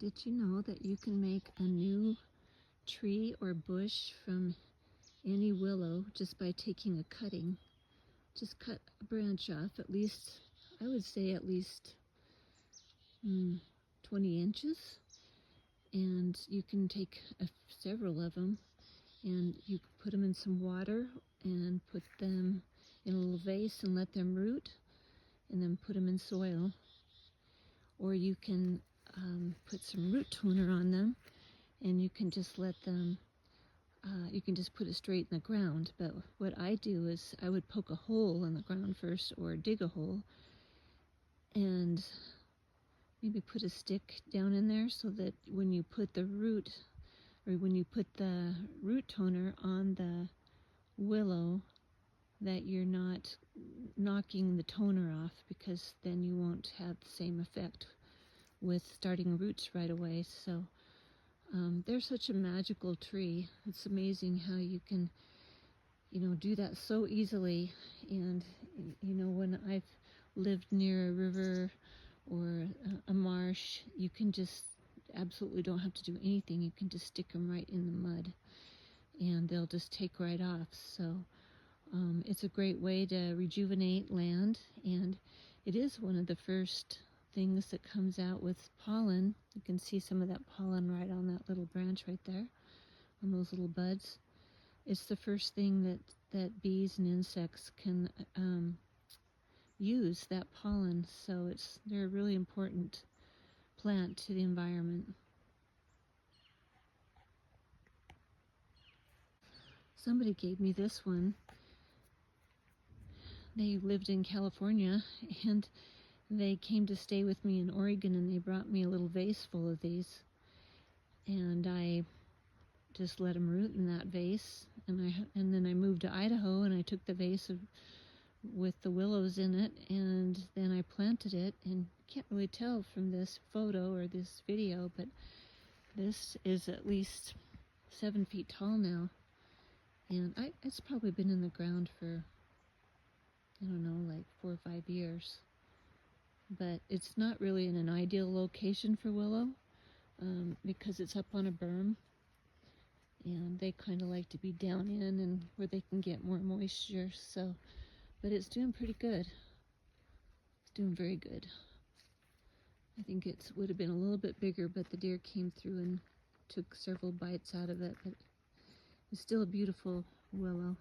Did you know that you can make a new tree or bush from any willow just by taking a cutting? Just cut a branch off, at least, I would say at least 20 inches. And you can take several of them and you put them in some water and put them in a little vase and let them root, and then put them in soil. Or you can put some root toner on them, and you can just let them, you can just put it straight in the ground. But what I do is I would poke a hole in the ground first, or dig a hole, and maybe put a stick down in there so that when you put the root, or when you put the root toner on the willow, that you're not knocking the toner off, because then you won't have the same effect with starting roots right away. So they're such a magical tree. It's amazing how you can, do that so easily. And, when I've lived near a river or a marsh, you can just absolutely don't have to do anything. You can just stick them right in the mud and they'll just take right off. So it's a great way to rejuvenate land, and it is one of the first things that comes out with pollen. You can see some of that pollen right on that little branch right there, on those little buds. It's the first thing that bees and insects can use, that pollen. So they're a really important plant to the environment. Somebody gave me this one. They lived in California, and they came to stay with me in Oregon, and they brought me a little vase full of these. And I just let them root in that vase. And then I moved to Idaho, and I took the vase with the willows in it, and then I planted it. And you can't really tell from this photo or this video, but this is at least 7 feet tall now. And it's probably been in the ground for, I don't know, like 4 or 5 years. But it's not really in an ideal location for willow, because it's up on a berm, and they kind of like to be down in and where they can get more moisture. So, but it's doing pretty good. It's doing very good. I think it would have been a little bit bigger, but the deer came through and took several bites out of it. But it's still a beautiful willow.